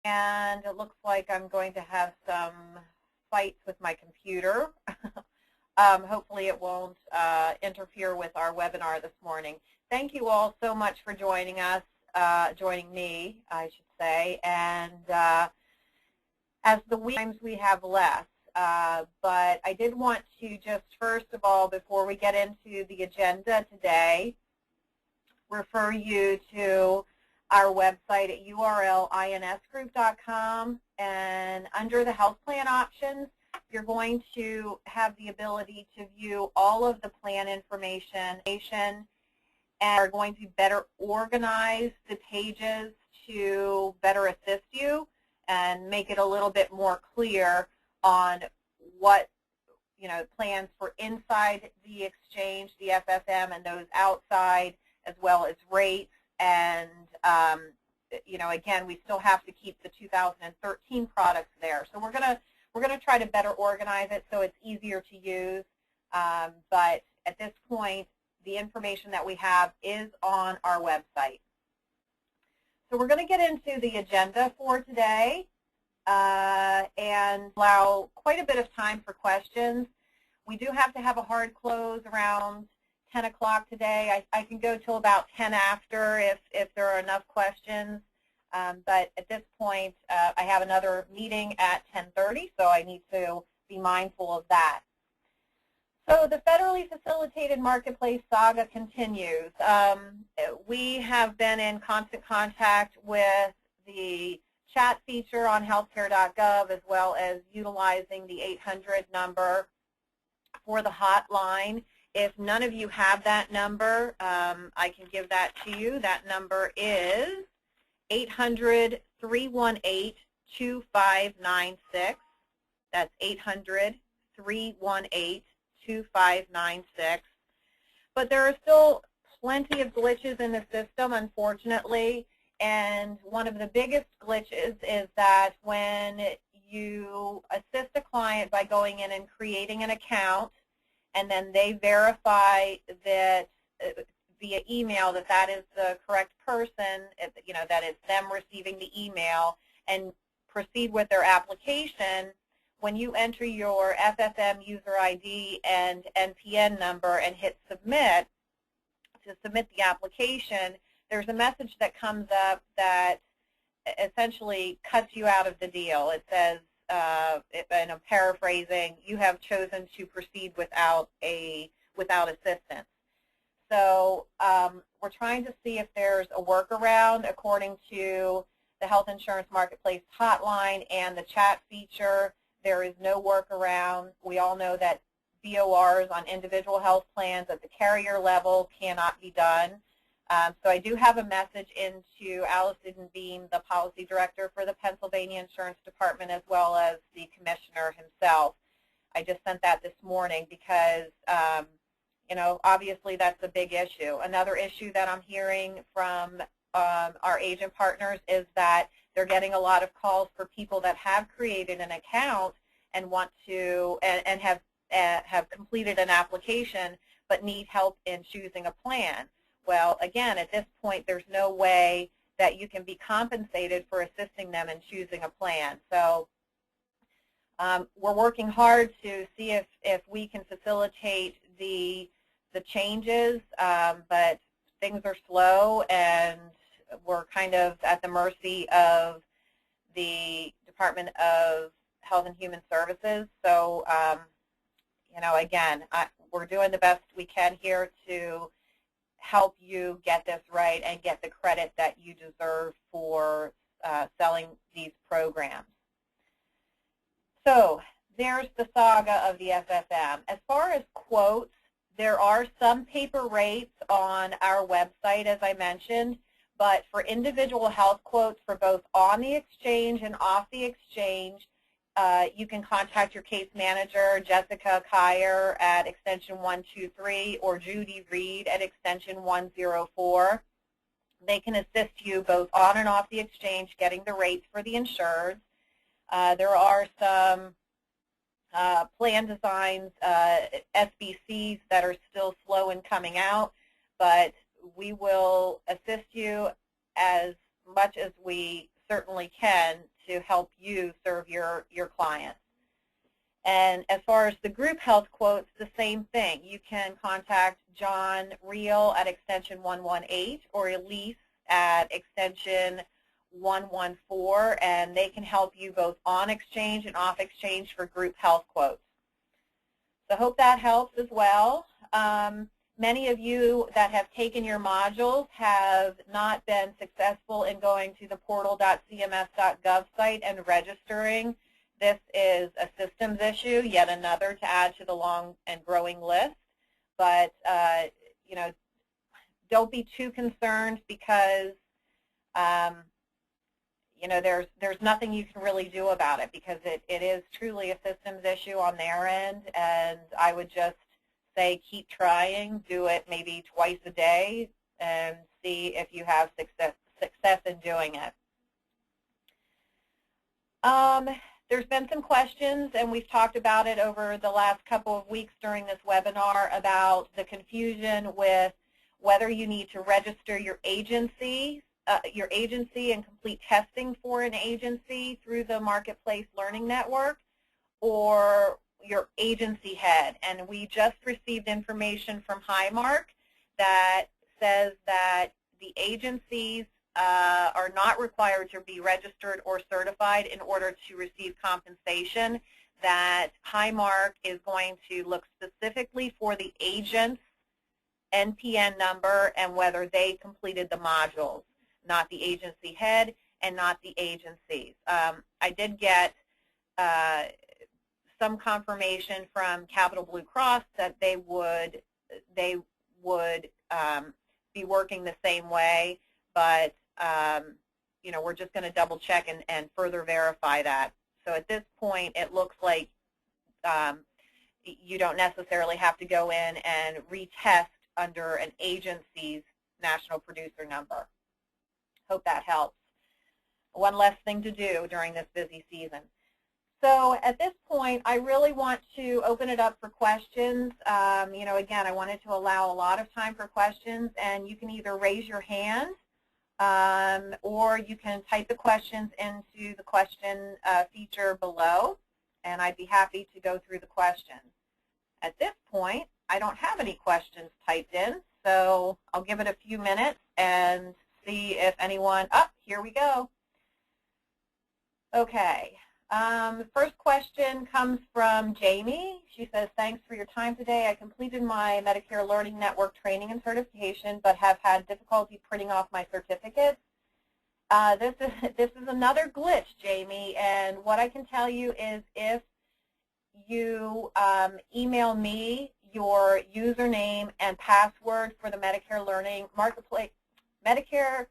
And it looks like I'm going to have some fights with my computer. Hopefully it won't interfere with our webinar this morning. Thank you all so much for joining us, joining me, I should say. And as the times we have less, but I did want to just first of all, before we get into the agenda today, refer you to our website at URL insgroup.com, and under the health plan options, you're going to have the ability to view all of the plan information and are going to better organize the pages to better assist you and make it a little bit more clear on what plans for inside the exchange, the FFM, and those outside, as well as rates. And again, we still have to keep the 2013 products there. So we're gonna try to better organize it so it's easier to use. But at this point, the information that we have is on our website. So we're going to get into the agenda for today and allow quite a bit of time for questions. We do have to have a hard close around 10 o'clock today. I can go till about 10 after if there are enough questions. But at this point, I have another meeting at 10:30, so I need to be mindful of that. So the federally facilitated marketplace saga continues. We have been in constant contact with the chat feature on healthcare.gov, as well as utilizing the 800 number for the hotline. If none of you have that number, I can give that to you. That number is 800-318-2596. That's 800-318-2596. But there are still plenty of glitches in the system, unfortunately. And one of the biggest glitches is that when you assist a client by going in and creating an account, and then they verify that via email that is the correct person, that it's them receiving the email, and proceed with their application, when you enter your FFM user ID and NPN number and hit submit to submit the application, there's a message that comes up that essentially cuts you out of the deal. It says, and I'm paraphrasing, you have chosen to proceed without assistance. So we're trying to see if there's a workaround. According to the Health Insurance Marketplace hotline and the chat feature, there is no workaround. We all know that BORs on individual health plans at the carrier level cannot be done. So I do have a message into Allison Beam, the policy director for the Pennsylvania Insurance Department, as well as the commissioner himself. I just sent that this morning because, obviously that's a big issue. Another issue that I'm hearing from our agent partners is that they're getting a lot of calls for people that have created an account and want to and have completed an application but need help in choosing a plan. Well, again, at this point, there's no way that you can be compensated for assisting them in choosing a plan. So we're working hard to see if we can facilitate the changes, but things are slow, and we're kind of at the mercy of the Department of Health and Human Services. So, again, we're doing the best we can here to help you get this right and get the credit that you deserve for selling these programs. So there's the saga of the FFM. As far as quotes, there are some paper rates on our website, as I mentioned, but for individual health quotes for both on the exchange and off the exchange, you can contact your case manager, Jessica Kyer, at extension 123, or Judy Reed at extension 104. They can assist you both on and off the exchange getting the rates for the insured. There are some plan designs, SBCs, that are still slow in coming out, but we will assist you as much as we certainly can to help you serve your clients. And as far as the group health quotes, the same thing. You can contact John Reel at extension 118 or Elise at extension 114, and they can help you both on exchange and off exchange for group health quotes. So I hope that helps as well. Many of you that have taken your modules have not been successful in going to the portal.cms.gov site and registering. This is a systems issue, yet another to add to the long and growing list. But you know, don't be too concerned because you know, there's nothing you can really do about it because it is truly a systems issue on their end, and I would just say keep trying, do it maybe twice a day, and see if you have success in doing it. There's been some questions, and we've talked about it over the last couple of weeks during this webinar about the confusion with whether you need to register your agency and complete testing for an agency through the Marketplace Learning Network, or your agency head. And we just received information from Highmark that says that the agencies are not required to be registered or certified in order to receive compensation, that Highmark is going to look specifically for the agent's NPN number and whether they completed the modules, not the agency head and not the agencies. I did get some confirmation from Capital Blue Cross that they would be working the same way, but you know, we're just going to double check and further verify that. So at this point, it looks like you don't necessarily have to go in and retest under an agency's national producer number. Hope that helps. One less thing to do during this busy season. So at this point, I really want to open it up for questions. You know, again, I wanted to allow a lot of time for questions, and you can either raise your hand or you can type the questions into the question feature below, and I'd be happy to go through the questions. At this point, I don't have any questions typed in, so I'll give it a few minutes and see if anyone, here we go. Okay. First question comes from Jamie. She says, thanks for your time today. I completed my Medicare Learning Network training and certification, but have had difficulty printing off my certificates. This is another glitch, Jamie, and what I can tell you is if you email me your username and password for the Medicare Learning Marketplace Medicare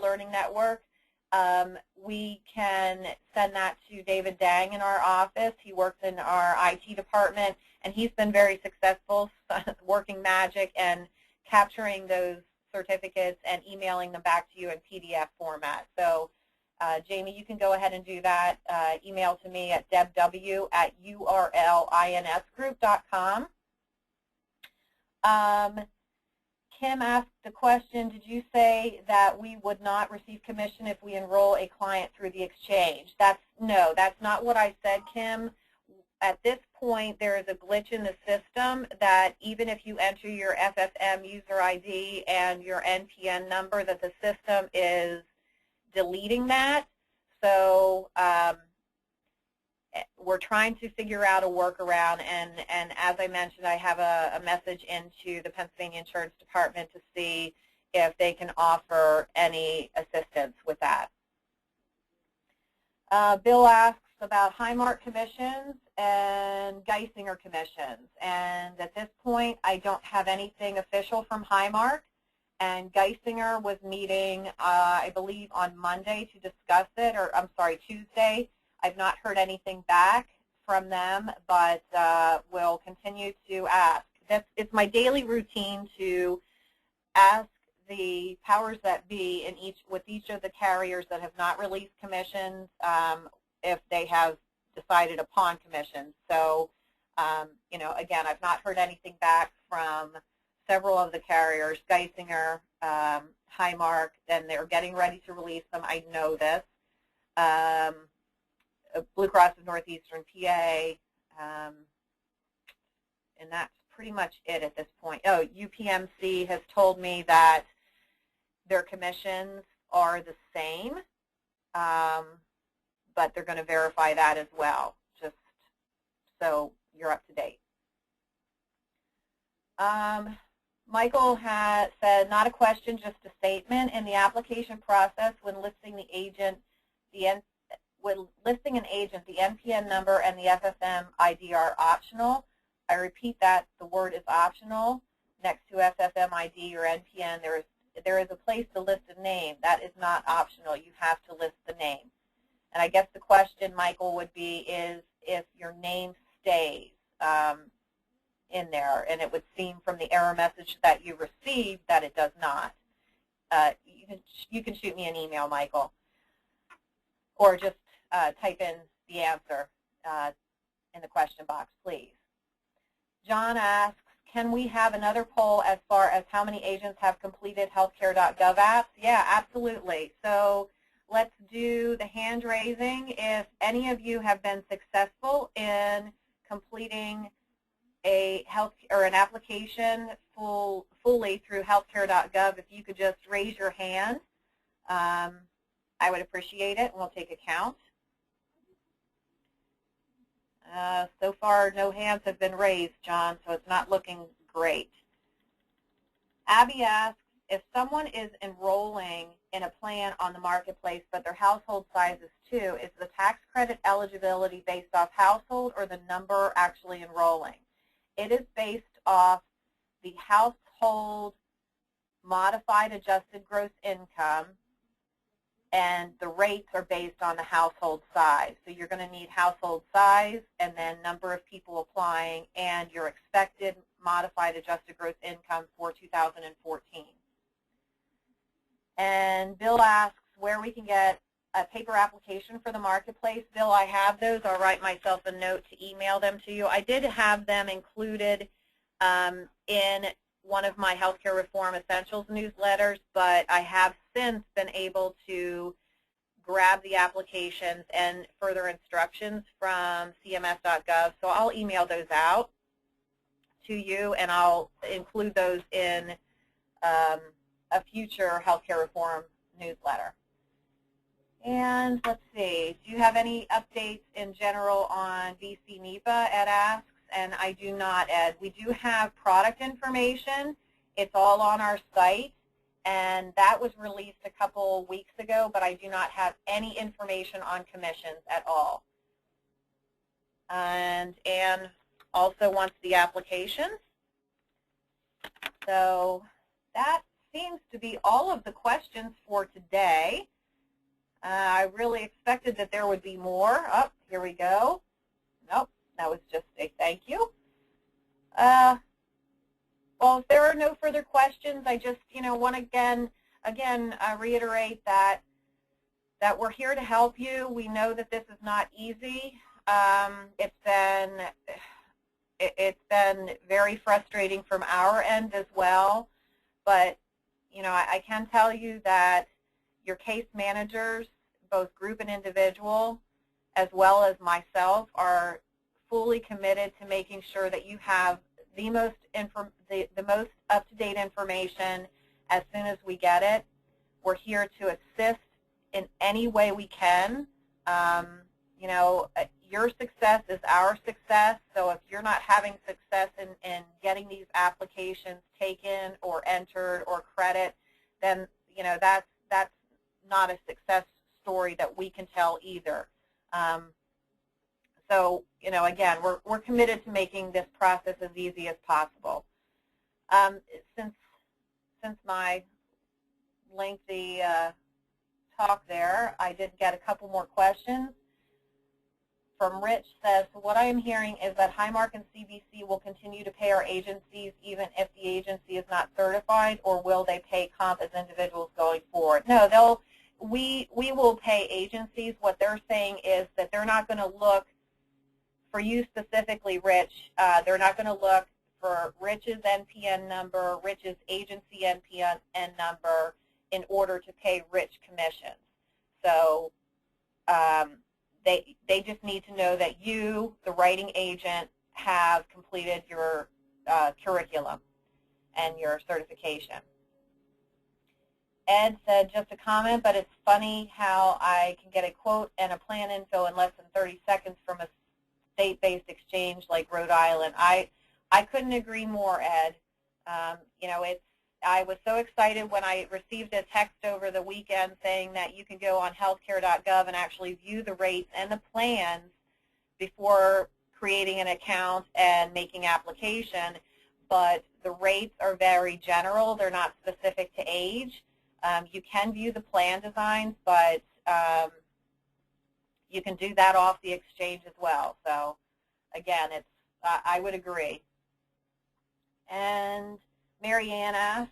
Learning Network, we can send that to David Dang in our office. He works in our IT department, and he's been very successful working magic and capturing those certificates and emailing them back to you in PDF format. So, Jamie, you can go ahead and do that. Email to me at debw@urlinsgroup.com. Kim asked the question, did you say that we would not receive commission if we enroll a client through the exchange? No, that's not what I said, Kim. At this point, there is a glitch in the system that even if you enter your FFM user ID and your NPN number, that the system is deleting that. So we're trying to figure out a workaround, and as I mentioned, I have a message into the Pennsylvania Insurance Department to see if they can offer any assistance with that. Bill asks about Highmark commissions and Geisinger commissions, and at this point I don't have anything official from Highmark, and Geisinger was meeting I believe on Monday to discuss it, or I'm sorry, Tuesday. I've not heard anything back from them, but we'll continue to ask. It's my daily routine to ask the powers that be with each of the carriers that have not released commissions if they have decided upon commissions. So, you know, again, I've not heard anything back from several of the carriers, Geisinger, Highmark, and they're getting ready to release them. I know this. Blue Cross of Northeastern PA, and that's pretty much it at this point. Oh, UPMC has told me that their commissions are the same, but they're going to verify that as well, just so you're up to date. Michael has said, not a question, just a statement. In the application process, when listing the agent, when listing an agent, the NPN number and the FFM ID are optional. I repeat that the word is optional. Next to FFM ID or NPN, there is a place to list a name. That is not optional. You have to list the name. And I guess the question, Michael, would be is if your name stays in there, and it would seem from the error message that you received that it does not. You can shoot me an email, Michael, or just type in the answer in the question box, please. John asks, can we have another poll as far as how many agents have completed healthcare.gov apps? Yeah, absolutely. So let's do the hand raising. If any of you have been successful in completing a an application fully through healthcare.gov, if you could just raise your hand, I would appreciate it, and we'll take a count. So far, no hands have been raised, John, so it's not looking great. Abby asks, if someone is enrolling in a plan on the marketplace, but their household size is 2, is the tax credit eligibility based off household or the number actually enrolling? It is based off the household modified adjusted gross income, and the rates are based on the household size. So you're going to need household size and then number of people applying and your expected modified adjusted gross income for 2014. And Bill asks where we can get a paper application for the marketplace. Bill, I have those. I'll write myself a note to email them to you. I did have them included in one of my Healthcare Reform Essentials newsletters, but I have since been able to grab the applications and further instructions from cms.gov. So I'll email those out to you, and I'll include those in a future Healthcare Reform newsletter. And let's see, do you have any updates in general on VC NEPA, Ed asks? And I do not, Ed. We do have product information. It's all on our site, and that was released a couple weeks ago, but I do not have any information on commissions at all. And Anne also wants the applications. So that seems to be all of the questions for today. I really expected that there would be more. Oh, here we go. Nope, that was just a thank you. Well, if there are no further questions, I just, want to again reiterate that we're here to help you. We know that this is not easy. It's been very frustrating from our end as well. But I can tell you that your case managers, both group and individual, as well as myself, are fully committed to making sure that you have the most up-to-date information as soon as we get it. We're here to assist in any way we can. Your success is our success, so if you're not having success in getting these applications taken or entered or credit, then that's not a success story that we can tell either. So, again, we're committed to making this process as easy as possible. Since my lengthy talk there, I did get a couple more questions. From Rich says, so what I am hearing is that Highmark and CBC will continue to pay our agencies even if the agency is not certified, or will they pay comp as individuals going forward? No, we will pay agencies. What they're saying is that they're not going to look, for you specifically, Rich, they're not going to look for Rich's NPN number, Rich's agency NPN number, in order to pay Rich commissions. So they just need to know that you, the writing agent, have completed your curriculum and your certification. Ed said, just a comment, but it's funny how I can get a quote and a plan info in less than 30 seconds from a state-based exchange like Rhode Island. I couldn't agree more, Ed. You know, I was so excited when I received a text over the weekend saying that you can go on healthcare.gov and actually view the rates and the plans before creating an account and making application. But the rates are very general. They're not specific to age. You can view the plan designs, but you can do that off the exchange as well. So again, it's I would agree. And Marianne asks,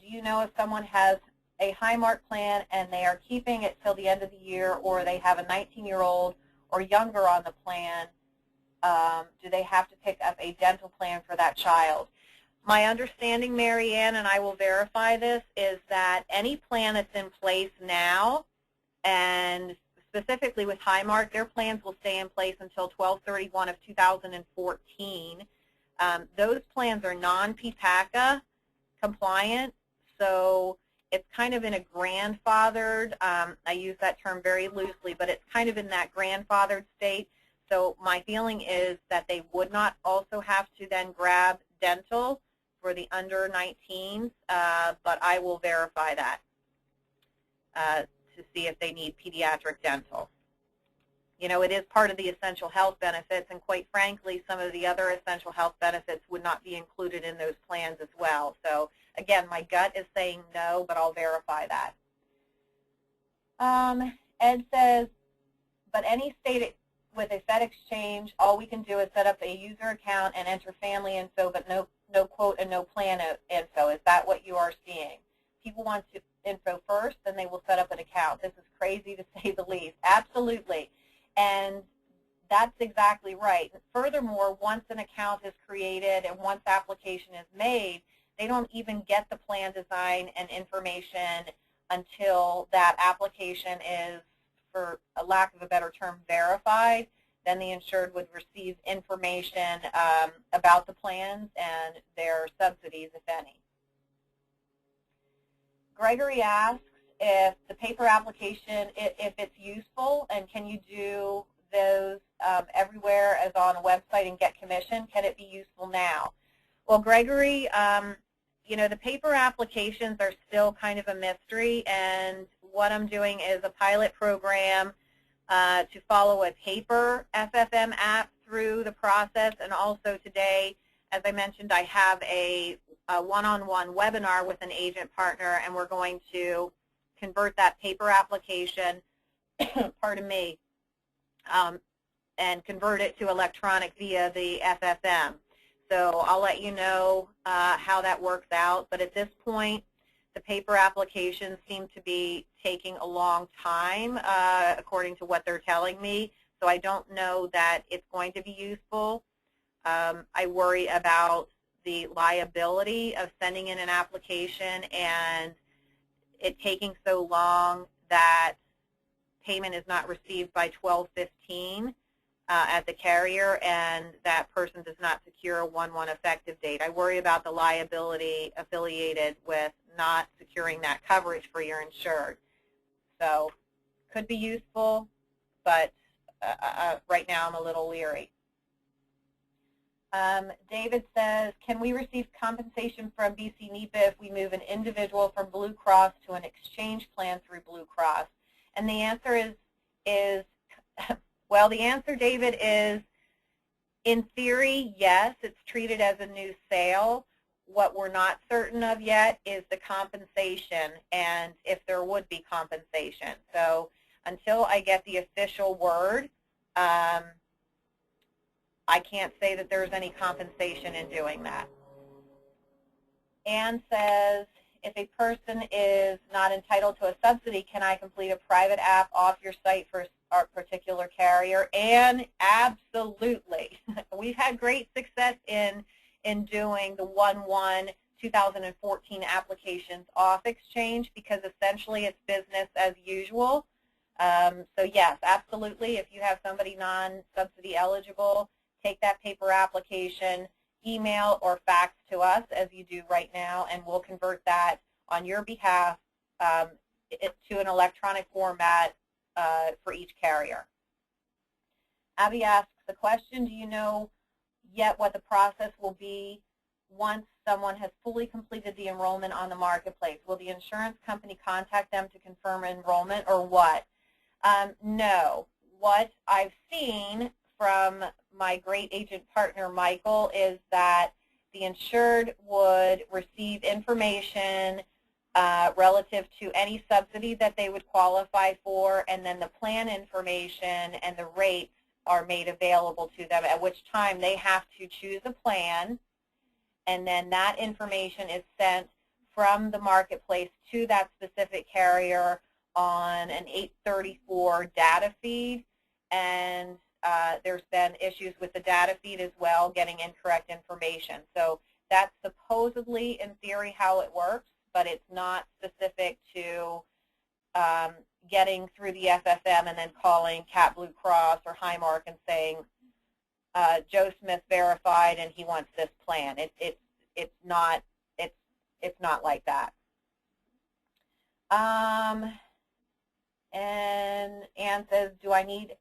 do you know if someone has a Highmark plan and they are keeping it till the end of the year, or they have a 19-year-old or younger on the plan, do they have to pick up a dental plan for that child? My understanding, Marianne, and I will verify this, is that any plan that's in place now, and specifically with Highmark, their plans will stay in place until 12/31 of 2014. Those plans are non-PPACA compliant, so it's kind of in a grandfathered, I use that term very loosely, but it's kind of in that grandfathered state. So my feeling is that they would not also have to then grab dental for the under 19s, but I will verify that to see if they need pediatric dental. You know, it is part of the essential health benefits, and quite frankly, some of the other essential health benefits would not be included in those plans as well. So again, my gut is saying no, but I'll verify that. Ed says, but any state with a Fed exchange, all we can do is set up a user account and enter family info, but no quote and no plan info. Is that what you are seeing? People want info first, then they will set up an account. This is crazy to say the least. Absolutely. And that's exactly right. Furthermore, once an account is created and once application is made, they don't even get the plan design and information until that application is, for a lack of a better term, verified. Then the insured would receive information about the plans and their subsidies, if any. Gregory asks if the paper application, if it's useful, and can you do those everywhere as on a website and get commission? Can it be useful now? Well, Gregory, you know, the paper applications are still kind of a mystery, and what I'm doing is a pilot program to follow a paper FFM app through the process, and also today, as I mentioned, I have a one-on-one webinar with an agent partner, and we're going to convert that paper application, pardon me, and convert it to electronic via the FFM. So I'll let you know how that works out, but at this point, the paper applications seem to be taking a long time, according to what they're telling me, so I don't know that it's going to be useful. I worry about the liability of sending in an application and it taking so long that payment is not received by 12/15 at the carrier, and that person does not secure a 1/1 effective date. I worry about the liability affiliated with not securing that coverage for your insured. So could be useful, but right now I'm a little leery. David says, can we receive compensation from BC NEPA if we move an individual from Blue Cross to an exchange plan through Blue Cross? And the answer is well, the answer, David, is in theory, yes, it's treated as a new sale. What we're not certain of yet is the compensation and if there would be compensation. So until I get the official word, I can't say that there's any compensation in doing that. Ann says, if a person is not entitled to a subsidy, can I complete a private app off your site for our particular carrier? And absolutely. We've had great success in in doing the 1/1/2014 applications off exchange, because essentially it's business as usual. So yes, absolutely, if you have somebody non-subsidy eligible, take that paper application, email or fax to us as you do right now, and we'll convert that on your behalf to an electronic format for each carrier. Abby asks the question, do you know yet what the process will be once someone has fully completed the enrollment on the marketplace? Will the insurance company contact them to confirm enrollment, or what? No. What I've seen from my great agent partner, Michael, is that the insured would receive information relative to any subsidy that they would qualify for, and then the plan information and the rates are made available to them, at which time they have to choose a plan, and then that information is sent from the marketplace to that specific carrier on an 834 data feed, and there's been issues with the data feed as well, getting incorrect information. So that's supposedly, in theory, how it works, but it's not specific to getting through the FFM and then calling Cat Blue Cross or Highmark and saying, Joe Smith verified and he wants this plan. It's not like that. And Ann says, do I need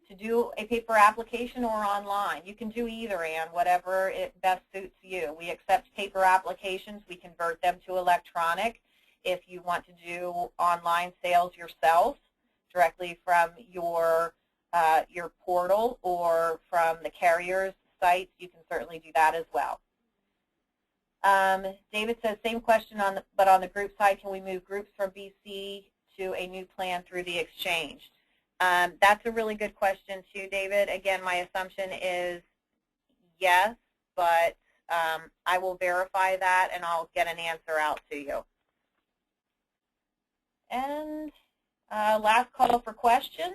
to do a paper application or online? You can do either, Ann, whatever it best suits you. We accept paper applications. We convert them to electronic. If you want to do online sales yourself directly from your portal or from the carrier's sites, you can certainly do that as well. David says, same question, but on the group side, can we move groups from BC to a new plan through the exchange? That's a really good question too, David. Again, my assumption is yes, but I will verify that and I'll get an answer out to you. And last call for questions.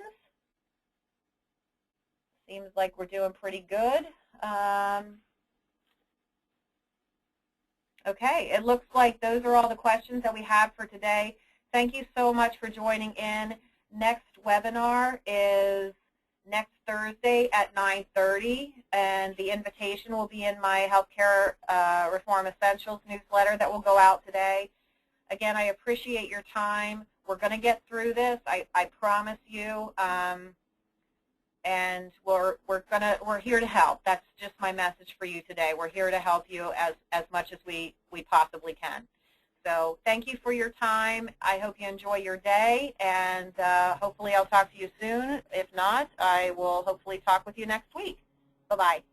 Seems like we're doing pretty good. Okay, it looks like those are all the questions that we have for today. Thank you so much for joining in. Next webinar is next Thursday at 9:30, and the invitation will be in my Healthcare Reform Essentials newsletter that will go out today. Again, I appreciate your time. We're going to get through this, I promise you, and we're here to help. That's just my message for you today. We're here to help you as much as we possibly can. So thank you for your time. I hope you enjoy your day, and hopefully I'll talk to you soon. If not, I will hopefully talk with you next week. Bye-bye.